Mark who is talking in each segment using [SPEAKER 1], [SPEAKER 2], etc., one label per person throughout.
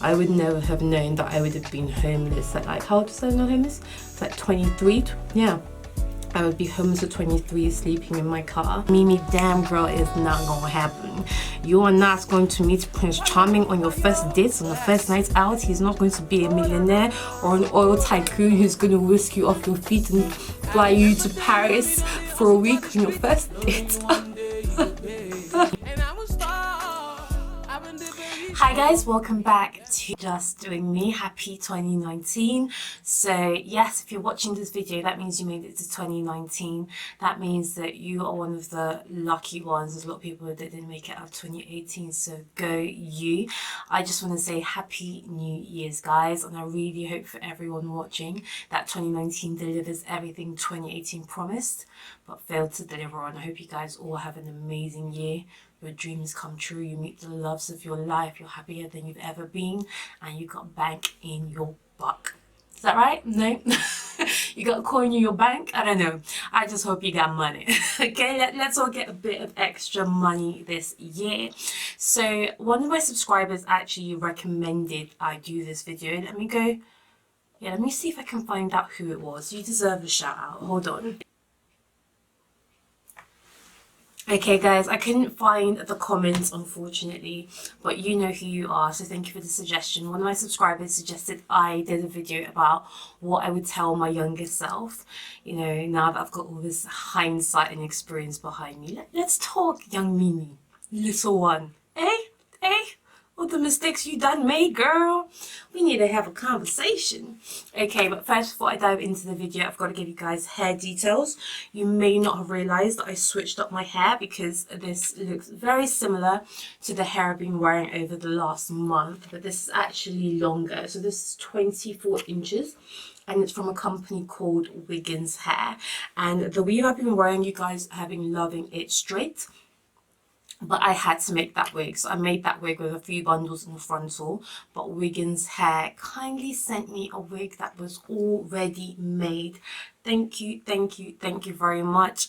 [SPEAKER 1] I would never have known that I would have been homeless at like, how old was I not homeless? It's like 23, yeah. I would be homeless at 23, sleeping in my car. Mimi, damn girl, is not gonna happen. You are not going to meet Prince Charming on your first dates, on the first night out. He's not going to be a millionaire or an oil tycoon who's going to whisk you off your feet and fly you to Paris for a week on your first date. Hi guys, welcome back to Just Doing Me. Happy 2019. So yes, if you're watching this video, that means you made it to 2019. That means that you are one of the lucky ones. There's a lot of people that didn't make it out of 2018, so go you. I just want to say Happy New Year's, guys, and I really hope for everyone watching that 2019 delivers everything 2018 promised but failed to deliver on. I hope you guys all have an amazing year. Your dreams come true, you meet the loves of your life, you're happier than you've ever been, and you got bank in your buck. Is that right? No? You got a coin in your bank? I don't know. I just hope you got money. Okay, let's all get a bit of extra money this year. So one of my subscribers actually recommended I do this video. Let me see if I can find out who it was. You deserve a shout out. Hold on. Okay guys, I couldn't find the comments unfortunately, but you know who you are, so thank you for the suggestion. One of my subscribers suggested I did a video about what I would tell my younger self, you know, now that I've got all this hindsight and experience behind me. Let's talk, young Mimi, little one. All the mistakes you done made, girl. We need to have a conversation. Okay, but first, before I dive into the video, I've got to give you guys hair details. You may not have realized that I switched up my hair because this looks very similar to the hair I've been wearing over the last month, but this is actually longer. So this is 24 inches. And it's from a company called Wiggins Hair. And the weave I've been wearing, you guys have been loving it straight. But I had to make that wig, so I made that wig with a few bundles in the frontal. But Wiggins Hair kindly sent me a wig that was already made. Thank you very much.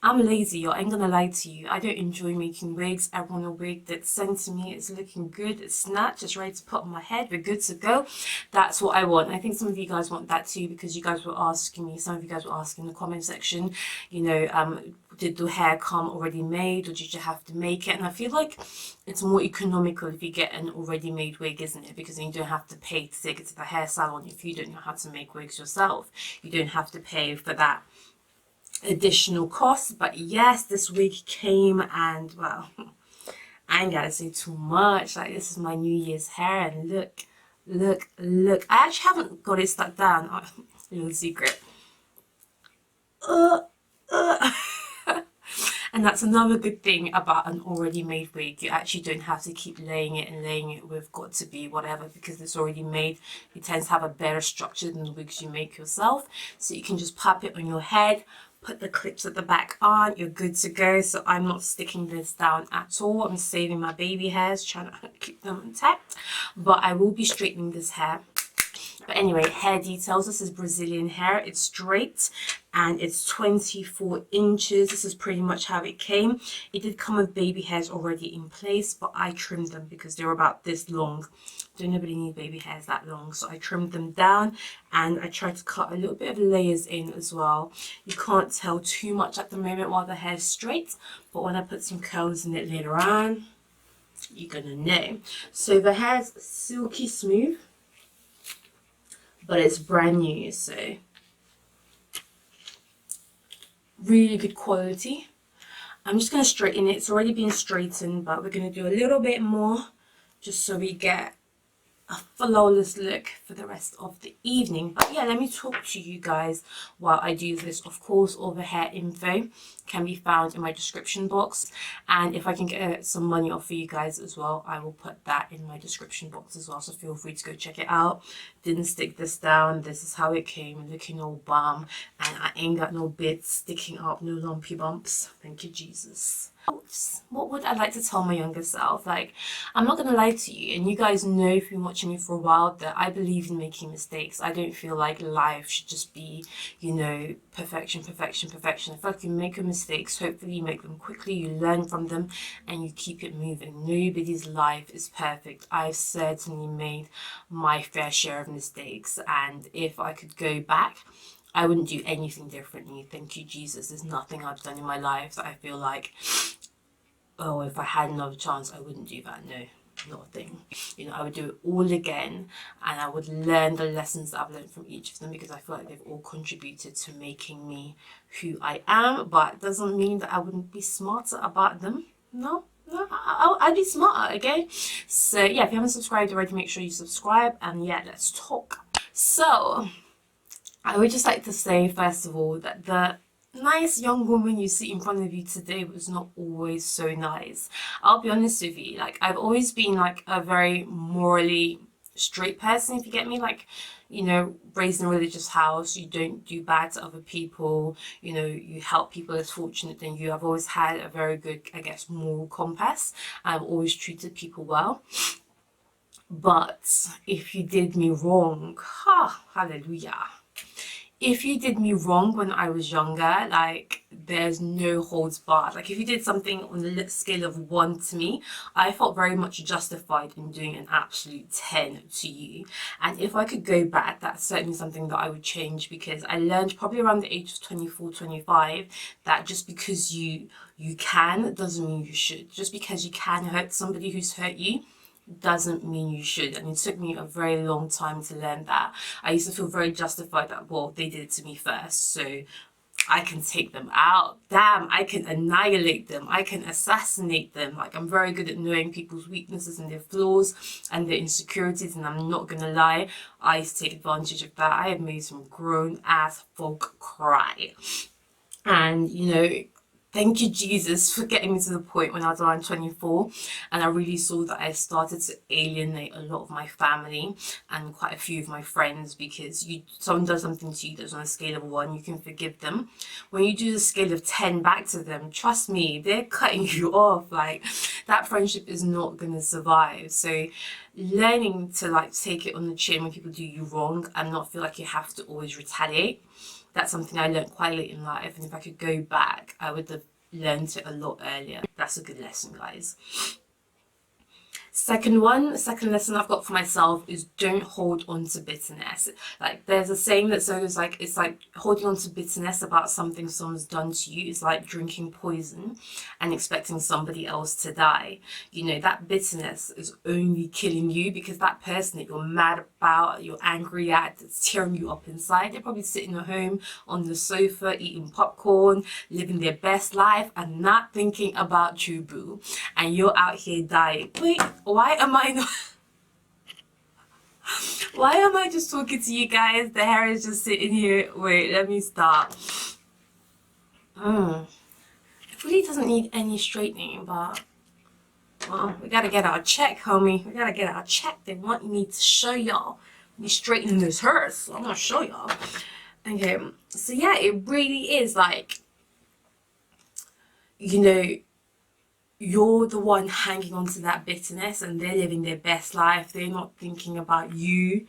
[SPEAKER 1] I'm lazy, I ain't gonna lie to you. I don't enjoy making wigs. I want a wig that's sent to me, it's looking good, it's snatched, it's ready to put on my head, we're good to go. That's what I want. I think some of you guys want that too, because you guys were asking me, some of you guys were asking in the comment section, you know, did the hair come already made or did you have to make it? And I feel like it's more economical if you get an already made wig, isn't it? Because then you don't have to pay to take it to the hair salon if you don't know how to make wigs yourself. You don't have to pay for that additional cost. But yes, this wig came, and well, I ain't gotta say too much. Like, this is my New Year's hair, and look. I actually haven't got it stuck down. Little secret. And that's another good thing about an already made wig. You actually don't have to keep laying it with got to be whatever, because it's already made. It tends to have a better structure than the wigs you make yourself. So you can just pop it on your head, put the clips at the back on, you're good to go. So I'm not sticking this down at all. I'm saving my baby hairs, trying to keep them intact. But I will be straightening this hair. But anyway, hair details. This is Brazilian hair. It's straight and it's 24 inches. This is pretty much how it came. It did come with baby hairs already in place, but I trimmed them because they're about this long. Don't nobody need baby hairs that long, so I trimmed them down and I tried to cut a little bit of layers in as well. You can't tell too much at the moment while the hair's straight, but when I put some curls in it later on, you're gonna know. So the hair's silky smooth, but it's brand new, so really good quality. I'm just going to straighten it. It's already been straightened, but we're going to do a little bit more just so we get a flawless look for the rest of the evening. But yeah, let me talk to you guys while I do this. Of course, all the hair info can be found in my description box, and if I can get some money off for you guys as well, I will put that in my description box as well, so feel free to go check it out. Didn't stick this down. This is how it came, looking all bomb, and I ain't got no bits sticking up, no lumpy bumps. Thank you, Jesus. What would I like to tell my younger self? Like, I'm not gonna lie to you, and you guys know if you've been watching me for a while that I believe in making mistakes. I don't feel like life should just be, you know, perfection, perfection, perfection. I feel like you make your mistakes, hopefully you make them quickly, you learn from them, and you keep it moving. Nobody's life is perfect. I've certainly made my fair share of mistakes, and if I could go back, I wouldn't do anything differently. Thank you, Jesus. There's nothing I've done in my life that I feel like, oh, if I had another chance, I wouldn't do that. No, not a thing. You know, I would do it all again, and I would learn the lessons that I've learned from each of them, because I feel like they've all contributed to making me who I am. But it doesn't mean that I wouldn't be smarter about them. No, I'd be smarter, okay? So yeah, if you haven't subscribed already, make sure you subscribe, and yeah, let's talk. So I would just like to say, first of all, that the nice young woman you see in front of you today was not always so nice. I'll be honest with you, like, I've always been like a very morally straight person, if you get me. Like, you know, raised in a religious house, you don't do bad to other people, you know, you help people less fortunate than you. I've always had a very good, I guess, moral compass. I've always treated people well. But if you did me wrong, hallelujah. If you did me wrong when I was younger, like, there's no holds barred. Like, if you did something on the scale of 1 to me, I felt very much justified in doing an absolute 10 to you. And if I could go back, that's certainly something that I would change, because I learned probably around the age of 24, 25, that just because you can doesn't mean you should. Just because you can hurt somebody who's hurt you doesn't mean you should. And it took me a very long time to learn that. I used to feel very justified that, well, they did it to me first, so I can take them out. Damn, I can annihilate them. I can assassinate them. Like, I'm very good at knowing people's weaknesses and their flaws and their insecurities, and I'm not gonna lie, I used to take advantage of that. I have made some grown ass folk cry. And, you know, thank you, Jesus, for getting me to the point when I was around 24, and I really saw that I started to alienate a lot of my family and quite a few of my friends, because someone does something to you that's on a scale of 1, you can forgive them. When you do the scale of 10 back to them, trust me, they're cutting you off. Like, that friendship is not going to survive. So learning to, like, take it on the chin when people do you wrong and not feel like you have to always retaliate, that's something I learned quite late in life, and if I could go back, I would have learned it a lot earlier. That's a good lesson, guys. Second lesson I've got for myself is don't hold on to bitterness. Like, there's a saying that goes like, it's like holding on to bitterness about something someone's done to you is like drinking poison and expecting somebody else to die. You know, that bitterness is only killing you, because that person that you're mad about, you're angry at, it's tearing you up inside, they're probably sitting at home on the sofa eating popcorn, living their best life and not thinking about you, boo. And you're out here dying. Wait, why am I not... Why am I just talking to you guys? The hair is just sitting here. Wait, let me stop. It really doesn't need any straightening, but... well, we gotta get our check, homie. We gotta get our check. They want me to show y'all me straightening this hair, so I'm gonna show y'all. Okay, so yeah, it really is like, you know, you're the one hanging on to that bitterness, and they're living their best life. They're not thinking about you.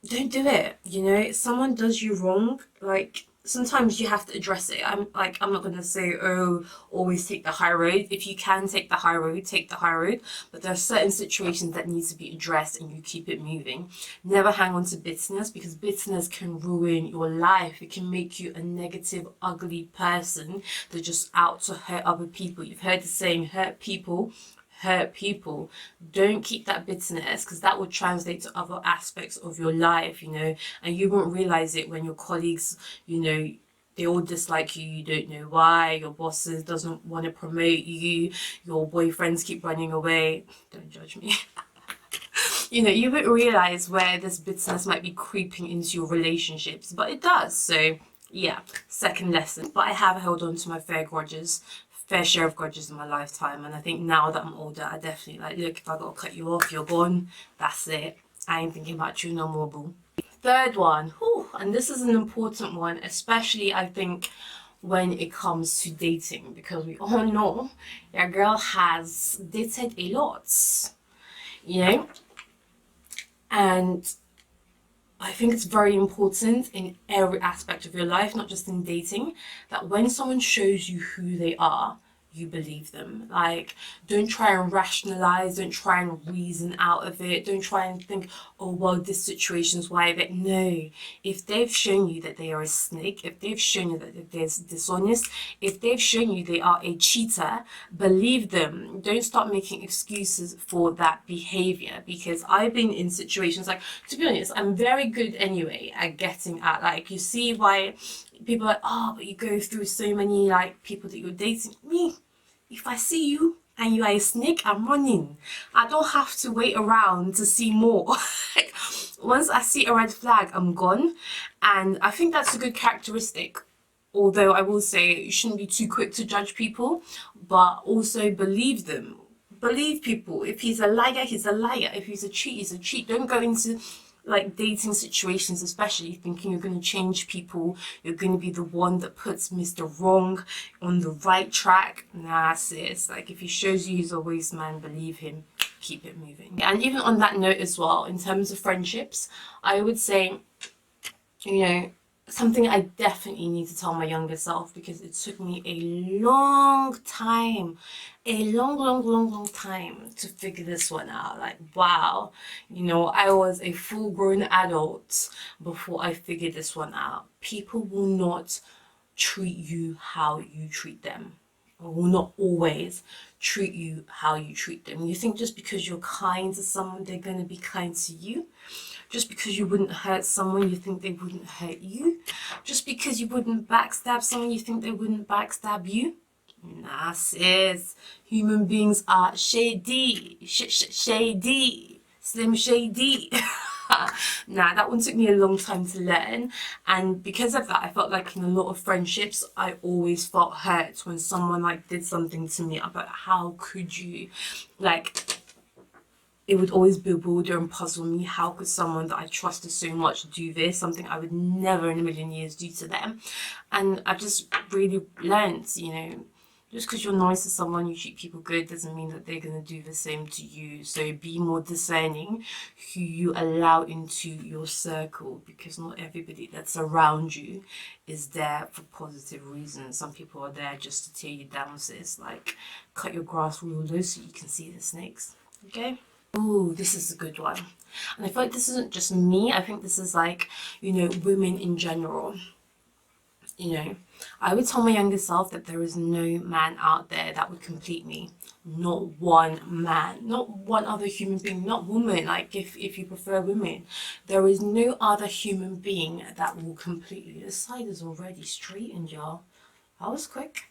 [SPEAKER 1] Don't do it. You know, if someone does you wrong, like, sometimes you have to address it. I'm not gonna say, oh, always take the high road. If you can take the high road, take the high road. But there are certain situations that need to be addressed, and you keep it moving. Never hang on to bitterness, because bitterness can ruin your life. It can make you a negative, ugly person that's just out to hurt other people. You've heard the saying, hurt people hurt people. Don't keep that bitterness, because that will translate to other aspects of your life, you know, and you won't realize it when your colleagues, you know, they all dislike you, you don't know why, your bosses doesn't want to promote you, your boyfriends keep running away. Don't judge me. You know, you won't realize where this bitterness might be creeping into your relationships, but it does. So yeah, second lesson. But I have held on to my fair share of grudges in my lifetime, and I think now that I'm older, I definitely, like, look, if I gotta cut you off, you're gone, that's it. I ain't thinking about you no more, boo. Third one, and this is an important one, especially I think when it comes to dating, because we all know your girl has dated a lot, you know. And I think it's very important in every aspect of your life, not just in dating, that when someone shows you who they are, you believe them. Like, don't try and rationalize, don't try and reason out of it, don't try and think, oh well, this situation's why. But no, if they've shown you that they are a snake, if they've shown you that they're dishonest, if they've shown you they are a cheater, believe them. Don't start making excuses for that behavior, because I've been in situations, like, to be honest, I'm very good anyway at getting at, like, you see why people are like, oh, but you go through so many, like, people that you're dating. Me, if I see you and you are a snake, I'm running. I don't have to wait around to see more. Like, once I see a red flag, I'm gone. And I think that's a good characteristic. Although I will say you shouldn't be too quick to judge people, but also believe them. Believe people. If he's a liar, he's a liar. If he's a cheat, he's a cheat. Don't go into, like, dating situations, especially, thinking you're going to change people, you're going to be the one that puts Mr. Wrong on the right track. Nah, sis. Like, if he shows you he's a waste man, believe him. Keep it moving. And even on that note as well, in terms of friendships, I would say, you know, something I definitely need to tell my younger self, because it took me a long time, a long time to figure this one out. Like, wow, you know, I was a full-grown adult before I figured this one out. People will not treat you how you treat them, or will not always treat you how you treat them. You think just because you're kind to someone, they're going to be kind to you. Just because you wouldn't hurt someone, you think they wouldn't hurt you. Just because you wouldn't backstab someone, you think they wouldn't backstab you. Nah, sis. Human beings are shady. Shady. Slim Shady. Nah, that one took me a long time to learn. And because of that, I felt like in a lot of friendships, I always felt hurt when someone, like, did something to me. I'm like, how could you? Like, it would always bewilder and puzzle me. How could someone that I trusted so much do this? Something I would never in a million years do to them. And I just really learned, you know, just because you're nice to someone, you treat people good, doesn't mean that they're going to do the same to you. So be more discerning who you allow into your circle, because not everybody that's around you is there for positive reasons. Some people are there just to tear you down, sis. Like, cut your grass real low so you can see the snakes. Okay? Oh, this is a good one. And I feel like this isn't just me. I think this is, like, you know, women in general. You know, I would tell my younger self that there is no man out there that would complete me. Not one man, not one other human being, not woman, like, if you prefer women. There is no other human being that will complete you. This side is already straightened, y'all. That was quick.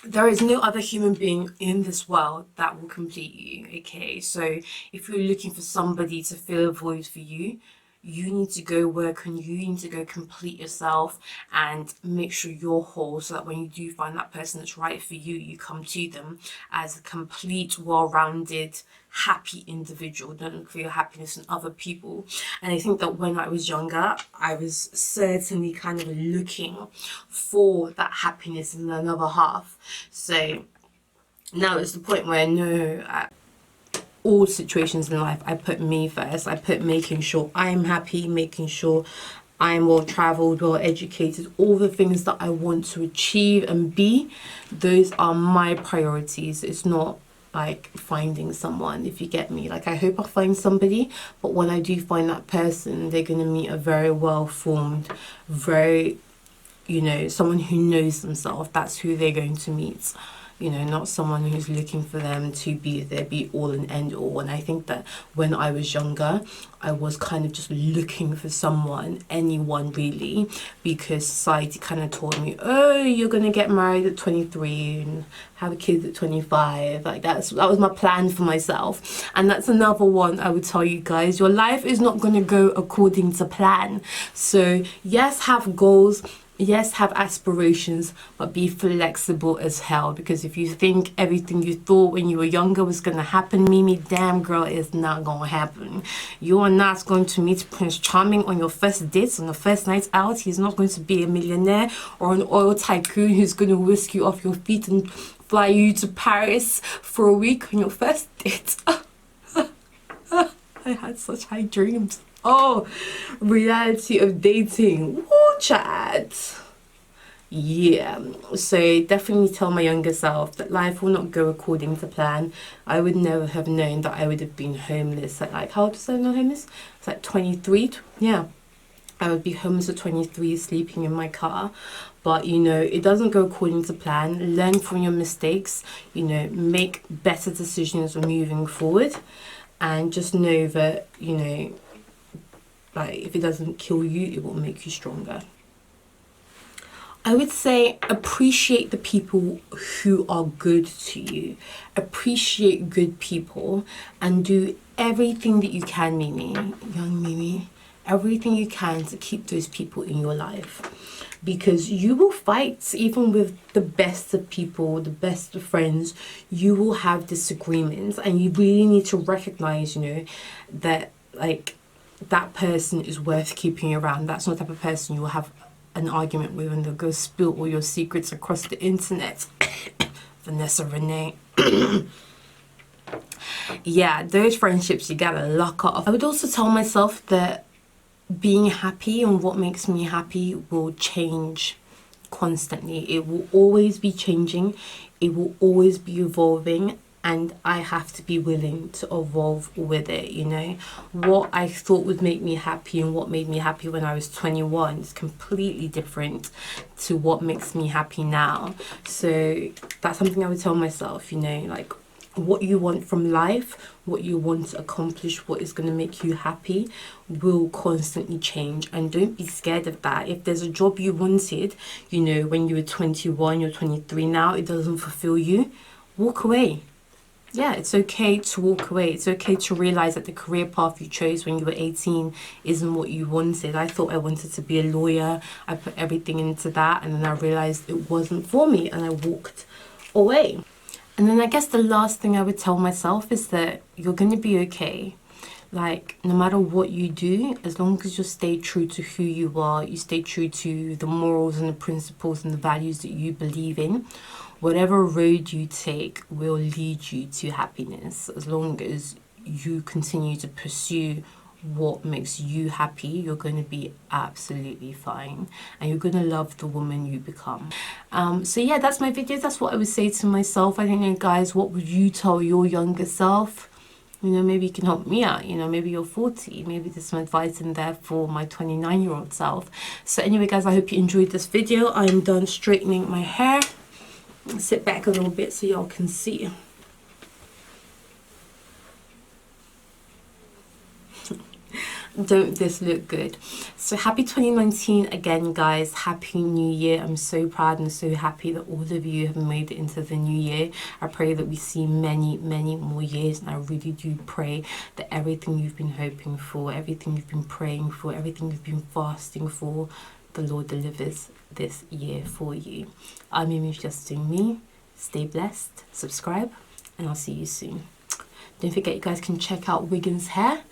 [SPEAKER 1] There is no other human being in this world that will complete you, okay? So if you're looking for somebody to fill a void for you, you need to go work on you, need to go complete yourself and make sure you're whole, so that when you do find that person that's right for you, you come to them as a complete, well-rounded, happy individual. Don't look for your happiness in other people. And I think that when I was younger, I was certainly kind of looking for that happiness in another half. So now it's the point where no, all situations in life, I put me first. I put making sure I'm happy, making sure I'm well traveled, well educated, all the things that I want to achieve and be. Those are my priorities. It's not like finding someone, if you get me. Like, I hope I find somebody, but when I do find that person, they're going to meet a very well formed, very, you know, someone who knows themselves. That's who they're going to meet. You know, not someone who's looking for them to be their be all and end all. And I think that when I was younger, I was kind of just looking for someone, anyone really, because society kind of told me, oh, you're going to get married at 23 and have a kid at 25. Like, that was my plan for myself. And that's another one I would tell you guys. Your life is not going to go according to plan. So yes, have goals. Yes, have aspirations, but be flexible as hell, because if you think everything you thought when you were younger was gonna happen, Mimi, damn girl, it's not gonna happen. You are not going to meet Prince Charming on your first dates, on the first night out. He's not going to be a millionaire or an oil tycoon who's gonna whisk you off your feet and fly you to Paris for a week on your first date. I had such high dreams. Oh, reality of dating. Woo, chat. Yeah, so definitely tell my younger self that life will not go according to plan. I would never have known that I would have been homeless at, like, how old was I not homeless? It's like 23. Yeah, I would be homeless at 23, sleeping in my car. But, you know, it doesn't go according to plan. Learn from your mistakes, you know, make better decisions moving forward. And just know that, you know, like, if it doesn't kill you, it will make you stronger. I would say appreciate the people who are good to you. Appreciate good people and do everything that you can, Mimi, young Mimi, everything you can to keep those people in your life. Because you will fight, even with the best of people, the best of friends, you will have disagreements, and you really need to recognize, you know, that, like, that person is worth keeping around. That's not the type of person you will have an argument with and they'll go spill all your secrets across the internet. Vanessa Renee. Yeah, those friendships you gotta lock off. I would also tell myself that being happy and what makes me happy will change constantly. It will always be changing. It will always be evolving. And I have to be willing to evolve with it, you know. What I thought would make me happy and what made me happy when I was 21 is completely different to what makes me happy now. So that's something I would tell myself, you know, like, what you want from life, what you want to accomplish, what is going to make you happy will constantly change. And don't be scared of that. If there's a job you wanted, you know, when you were 21, you're 23 now, it doesn't fulfill you, walk away. Yeah, it's okay to walk away. It's okay to realize that the career path you chose when you were 18 isn't what you wanted. I thought I wanted to be a lawyer. I put everything into that, and then I realized it wasn't for me, and I walked away. And then I guess the last thing I would tell myself is that you're going to be okay. Like, no matter what you do, as long as you stay true to who you are, you stay true to the morals and the principles and the values that you believe in, whatever road you take will lead you to happiness. As long as you continue to pursue what makes you happy, you're going to be absolutely fine, and you're going to love the woman you become. So yeah, that's my video. That's what I would say to myself. I don't know, guys, what would you tell your younger self? You know, maybe you can help me out. You know, maybe you're 40. Maybe there's some advice in there for my 29-year-old self. So anyway, guys, I hope you enjoyed this video. I'm done straightening my hair. Sit back a little bit so y'all can see. Don't this look good? So happy 2019 again, guys. Happy new year. I'm so proud and so happy that all of you have made it into the new year. I pray that we see many more years, and I really do pray that everything you've been hoping for, everything you've been praying for, everything you've been fasting for, the Lord delivers this year for you. I'm Mimi, just doing me. Stay blessed, subscribe, and I'll see you soon. Don't forget, you guys can check out Wiggins Hair.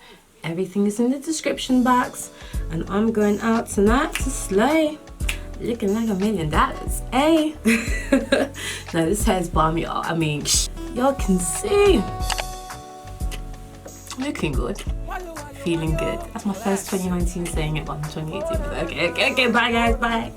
[SPEAKER 1] Everything is in the description box. And I'm going out tonight to slay. Looking like $1 million, eh? No, this hair's bomb, y'all. I mean, y'all can see. Looking good. Feeling good. That's my first 2019 saying it, but I'm 2018. Okay, bye guys, bye.